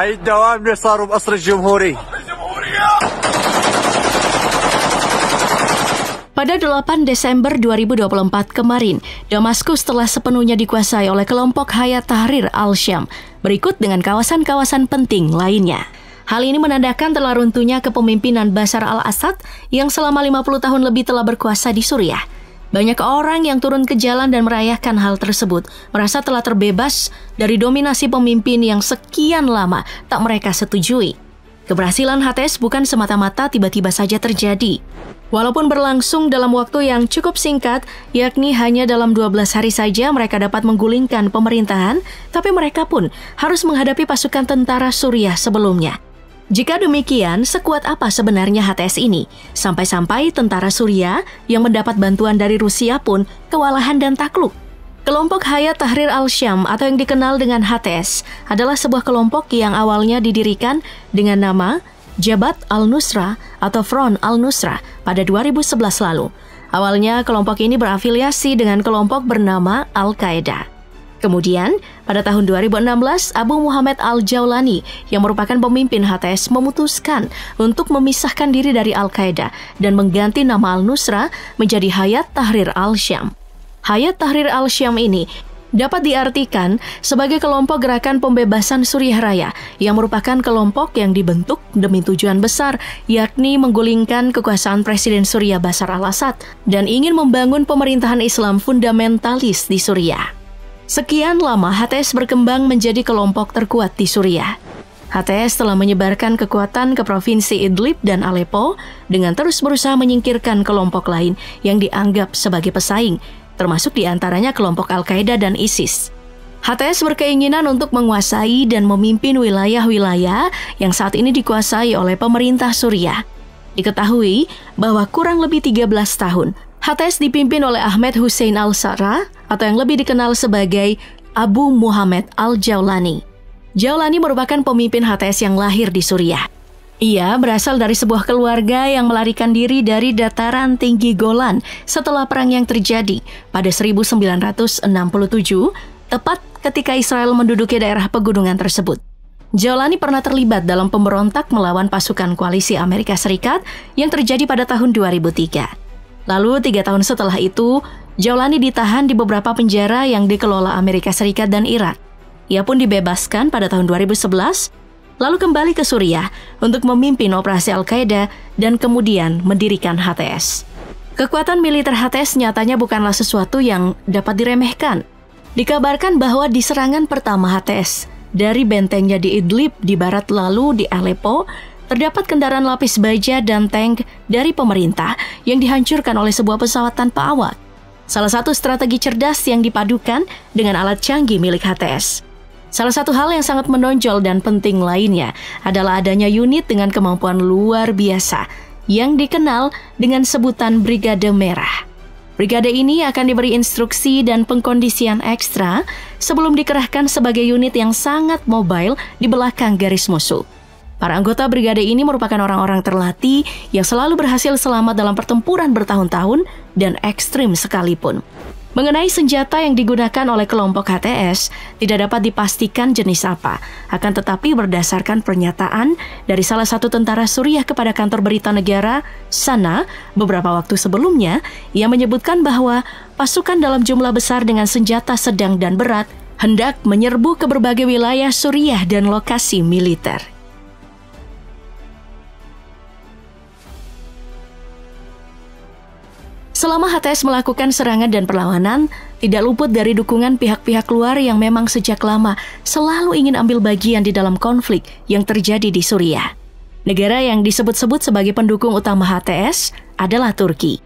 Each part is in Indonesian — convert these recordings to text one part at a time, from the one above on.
هاي الدوام اللي صاروا بقصر الجمهوري. Pada 8 Desember 2024 kemarin, Damaskus telah sepenuhnya dikuasai oleh kelompok Hayat Tahrir al-Syam, berikut dengan kawasan-kawasan penting lainnya. Hal ini menandakan telah runtuhnya kepemimpinan Bashar al-Assad yang selama 50 tahun lebih telah berkuasa di Suriah. Banyak orang yang turun ke jalan dan merayakan hal tersebut, merasa telah terbebas dari dominasi pemimpin yang sekian lama tak mereka setujui. Keberhasilan HTS bukan semata-mata tiba-tiba saja terjadi. Walaupun berlangsung dalam waktu yang cukup singkat, yakni hanya dalam 12 hari saja mereka dapat menggulingkan pemerintahan, tapi mereka pun harus menghadapi pasukan tentara Suriah sebelumnya. Jika demikian, sekuat apa sebenarnya HTS ini? Sampai-sampai tentara Suriah yang mendapat bantuan dari Rusia pun kewalahan dan takluk. Kelompok Hayat Tahrir al-Syam atau yang dikenal dengan HTS adalah sebuah kelompok yang awalnya didirikan dengan nama Jabhat al-Nusra atau Front al-Nusra pada 2011 lalu. Awalnya kelompok ini berafiliasi dengan kelompok bernama Al-Qaeda. Kemudian, pada tahun 2016, Abu Muhammad al-Jawlani yang merupakan pemimpin HTS memutuskan untuk memisahkan diri dari Al-Qaeda dan mengganti nama Al-Nusra menjadi Hayat Tahrir al-Syam. Hayat Tahrir al-Syam ini dapat diartikan sebagai kelompok gerakan pembebasan Suriah Raya yang merupakan kelompok yang dibentuk demi tujuan besar, yakni menggulingkan kekuasaan Presiden Suriah Bashar al-Assad dan ingin membangun pemerintahan Islam fundamentalis di Suriah. Sekian lama HTS berkembang menjadi kelompok terkuat di Suriah. HTS telah menyebarkan kekuatan ke provinsi Idlib dan Aleppo dengan terus berusaha menyingkirkan kelompok lain yang dianggap sebagai pesaing, termasuk diantaranya kelompok Al-Qaeda dan ISIS. HTS berkeinginan untuk menguasai dan memimpin wilayah-wilayah yang saat ini dikuasai oleh pemerintah Suriah. Diketahui bahwa kurang lebih 13 tahun, HTS dipimpin oleh Ahmed Hussein al-Sarraj atau yang lebih dikenal sebagai Abu Muhammad al-Jawlani. Jawlani merupakan pemimpin HTS yang lahir di Suriah. Ia berasal dari sebuah keluarga yang melarikan diri dari dataran tinggi Golan setelah perang yang terjadi pada 1967, tepat ketika Israel menduduki daerah pegunungan tersebut. Jawlani pernah terlibat dalam pemberontak melawan pasukan koalisi Amerika Serikat yang terjadi pada tahun 2003. Lalu 3 tahun setelah itu, Jawlani ditahan di beberapa penjara yang dikelola Amerika Serikat dan Irak. Ia pun dibebaskan pada tahun 2011, lalu kembali ke Suriah untuk memimpin operasi Al-Qaeda dan kemudian mendirikan HTS. Kekuatan militer HTS nyatanya bukanlah sesuatu yang dapat diremehkan. Dikabarkan bahwa di serangan pertama HTS dari bentengnya di Idlib di barat lalu di Aleppo, terdapat kendaraan lapis baja dan tank dari pemerintah yang dihancurkan oleh sebuah pesawat tanpa awak. Salah satu strategi cerdas yang dipadukan dengan alat canggih milik HTS. Salah satu hal yang sangat menonjol dan penting lainnya adalah adanya unit dengan kemampuan luar biasa yang dikenal dengan sebutan Brigade Merah. Brigade ini akan diberi instruksi dan pengkondisian ekstra sebelum dikerahkan sebagai unit yang sangat mobile di belakang garis musuh. Para anggota brigade ini merupakan orang-orang terlatih yang selalu berhasil selamat dalam pertempuran bertahun-tahun dan ekstrim sekalipun. Mengenai senjata yang digunakan oleh kelompok HTS, tidak dapat dipastikan jenis apa. Akan tetapi berdasarkan pernyataan dari salah satu tentara Suriah kepada kantor berita negara, SANA, beberapa waktu sebelumnya, ia menyebutkan bahwa pasukan dalam jumlah besar dengan senjata sedang dan berat hendak menyerbu ke berbagai wilayah Suriah dan lokasi militer. Selama HTS melakukan serangan dan perlawanan, tidak luput dari dukungan pihak-pihak luar yang memang sejak lama selalu ingin ambil bagian di dalam konflik yang terjadi di Suriah. Negara yang disebut-sebut sebagai pendukung utama HTS adalah Turki.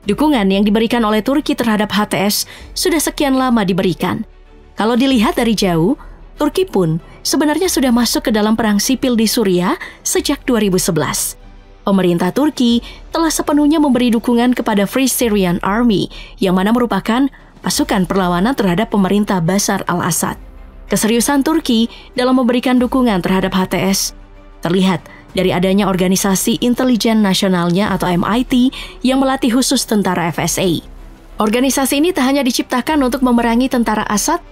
Dukungan yang diberikan oleh Turki terhadap HTS sudah sekian lama diberikan. Kalau dilihat dari jauh, Turki pun sebenarnya sudah masuk ke dalam perang sipil di Suriah sejak 2011. Pemerintah Turki telah sepenuhnya memberi dukungan kepada Free Syrian Army, yang mana merupakan pasukan perlawanan terhadap pemerintah Bashar al-Assad. Keseriusan Turki dalam memberikan dukungan terhadap HTS terlihat dari adanya organisasi intelijen nasionalnya atau MIT yang melatih khusus tentara FSA. Organisasi ini tak hanya diciptakan untuk memerangi tentara Assad,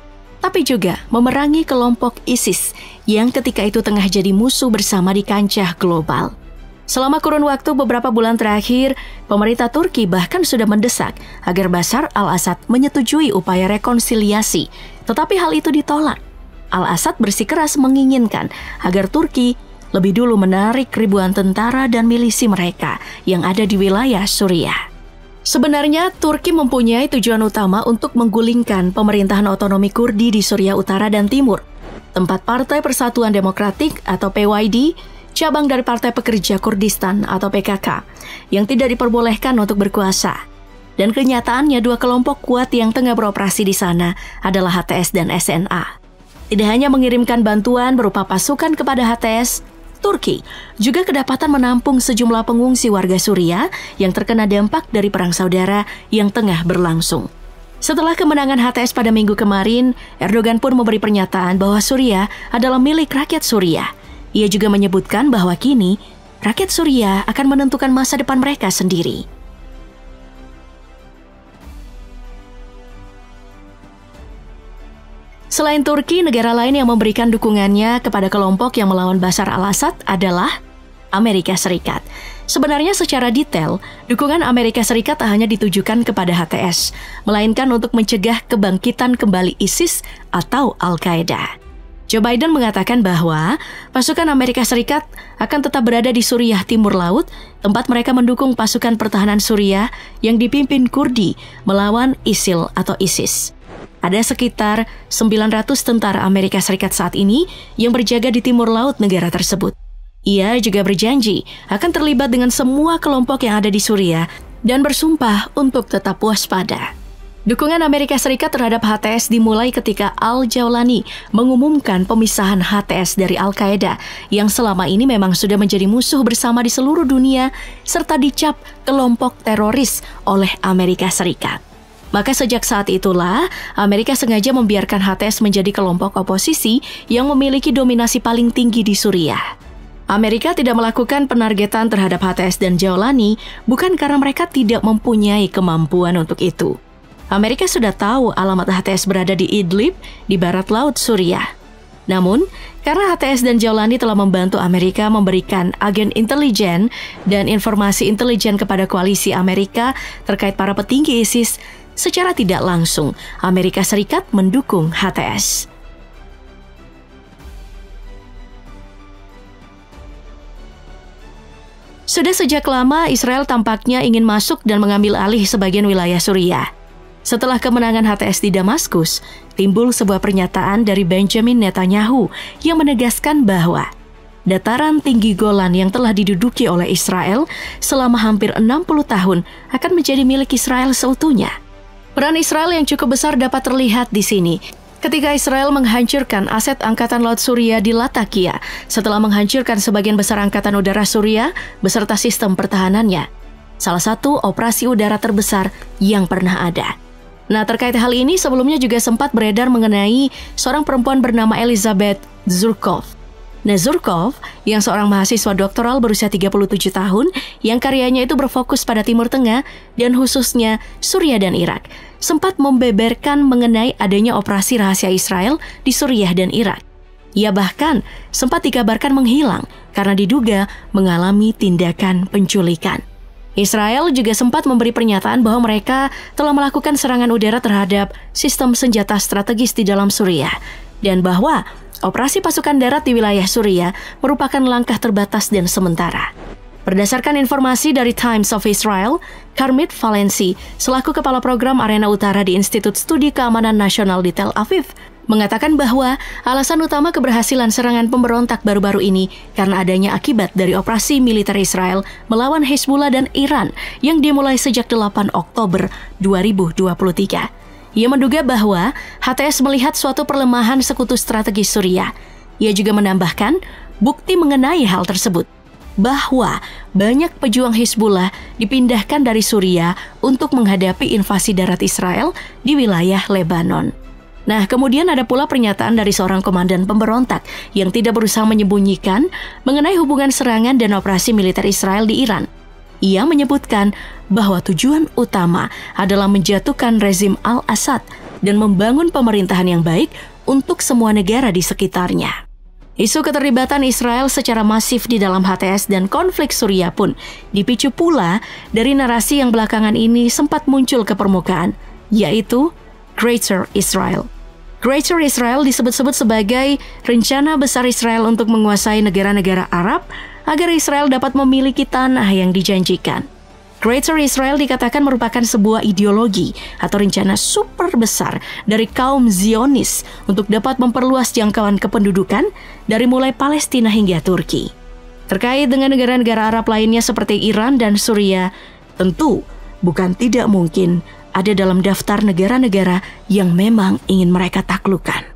tapi juga memerangi kelompok ISIS yang ketika itu tengah jadi musuh bersama di kancah global. Selama kurun waktu beberapa bulan terakhir, pemerintah Turki bahkan sudah mendesak agar Bashar al-Assad menyetujui upaya rekonsiliasi, tetapi hal itu ditolak. Al-Assad bersikeras menginginkan agar Turki lebih dulu menarik ribuan tentara dan milisi mereka yang ada di wilayah Suriah. Sebenarnya, Turki mempunyai tujuan utama untuk menggulingkan pemerintahan otonomi Kurdi di Suriah Utara dan Timur, tempat Partai Persatuan Demokratik atau PYD, cabang dari Partai Pekerja Kurdistan atau PKK, yang tidak diperbolehkan untuk berkuasa. Dan kenyataannya dua kelompok kuat yang tengah beroperasi di sana adalah HTS dan SNA. Tidak hanya mengirimkan bantuan berupa pasukan kepada HTS, Turki juga kedapatan menampung sejumlah pengungsi warga Suriah yang terkena dampak dari perang saudara yang tengah berlangsung. Setelah kemenangan HTS pada minggu kemarin, Erdogan pun memberi pernyataan bahwa Suriah adalah milik rakyat Suriah. Ia juga menyebutkan bahwa kini rakyat Suriah akan menentukan masa depan mereka sendiri. Selain Turki, negara lain yang memberikan dukungannya kepada kelompok yang melawan Bashar al-Assad adalah Amerika Serikat. Sebenarnya secara detail, dukungan Amerika Serikat tak hanya ditujukan kepada HTS, melainkan untuk mencegah kebangkitan kembali ISIS atau Al-Qaeda. Joe Biden mengatakan bahwa pasukan Amerika Serikat akan tetap berada di Suriah Timur Laut, tempat mereka mendukung pasukan pertahanan Suriah yang dipimpin Kurdi melawan ISIL atau ISIS. Ada sekitar 900 tentara Amerika Serikat saat ini yang berjaga di Timur Laut negara tersebut. Ia juga berjanji akan terlibat dengan semua kelompok yang ada di Suriah dan bersumpah untuk tetap waspada. Dukungan Amerika Serikat terhadap HTS dimulai ketika Al-Jawlani mengumumkan pemisahan HTS dari Al-Qaeda yang selama ini memang sudah menjadi musuh bersama di seluruh dunia serta dicap kelompok teroris oleh Amerika Serikat. Maka sejak saat itulah, Amerika sengaja membiarkan HTS menjadi kelompok oposisi yang memiliki dominasi paling tinggi di Suriah. Amerika tidak melakukan penargetan terhadap HTS dan Jawlani bukan karena mereka tidak mempunyai kemampuan untuk itu. Amerika sudah tahu alamat HTS berada di Idlib, di barat laut Suriah. Namun, karena HTS dan Jawlani telah membantu Amerika memberikan agen intelijen dan informasi intelijen kepada koalisi Amerika terkait para petinggi ISIS, secara tidak langsung Amerika Serikat mendukung HTS. Sudah sejak lama Israel tampaknya ingin masuk dan mengambil alih sebagian wilayah Suriah. Setelah kemenangan HTS di Damaskus, timbul sebuah pernyataan dari Benjamin Netanyahu yang menegaskan bahwa dataran tinggi Golan yang telah diduduki oleh Israel selama hampir 60 tahun akan menjadi milik Israel seutuhnya. Peran Israel yang cukup besar dapat terlihat di sini ketika Israel menghancurkan aset Angkatan Laut Suriah di Latakia setelah menghancurkan sebagian besar Angkatan Udara Suriah beserta sistem pertahanannya. Salah satu operasi udara terbesar yang pernah ada. Nah, terkait hal ini sebelumnya juga sempat beredar mengenai seorang perempuan bernama Elizabeth Zurkov. Nah, Zurkov yang seorang mahasiswa doktoral berusia 37 tahun yang karyanya itu berfokus pada Timur Tengah dan khususnya Suriah dan Irak, sempat membeberkan mengenai adanya operasi rahasia Israel di Suriah dan Irak. Ia bahkan sempat dikabarkan menghilang karena diduga mengalami tindakan penculikan. Israel juga sempat memberi pernyataan bahwa mereka telah melakukan serangan udara terhadap sistem senjata strategis di dalam Suriah dan bahwa operasi pasukan darat di wilayah Suriah merupakan langkah terbatas dan sementara. Berdasarkan informasi dari Times of Israel, Karmit Valensi, selaku Kepala Program Arena Utara di Institut Studi Keamanan Nasional di Tel Aviv, mengatakan bahwa alasan utama keberhasilan serangan pemberontak baru-baru ini karena adanya akibat dari operasi militer Israel melawan Hezbollah dan Iran yang dimulai sejak 8 Oktober 2023. Ia menduga bahwa HTS melihat suatu perlemahan sekutu strategis Suriah. Ia juga menambahkan bukti mengenai hal tersebut, bahwa banyak pejuang Hezbollah dipindahkan dari Suriah untuk menghadapi invasi darat Israel di wilayah Lebanon. Nah, kemudian ada pula pernyataan dari seorang komandan pemberontak yang tidak berusaha menyembunyikan mengenai hubungan serangan dan operasi militer Israel di Iran. Ia menyebutkan bahwa tujuan utama adalah menjatuhkan rezim Al-Assad dan membangun pemerintahan yang baik untuk semua negara di sekitarnya. Isu keterlibatan Israel secara masif di dalam HTS dan konflik Suriah pun dipicu pula dari narasi yang belakangan ini sempat muncul ke permukaan, yaitu Greater Israel. Greater Israel disebut-sebut sebagai rencana besar Israel untuk menguasai negara-negara Arab agar Israel dapat memiliki tanah yang dijanjikan. Greater Israel dikatakan merupakan sebuah ideologi atau rencana super besar dari kaum Zionis untuk dapat memperluas jangkauan kependudukan dari mulai Palestina hingga Turki. Terkait dengan negara-negara Arab lainnya seperti Iran dan Suriah, tentu bukan tidak mungkin ada dalam daftar negara-negara yang memang ingin mereka taklukkan.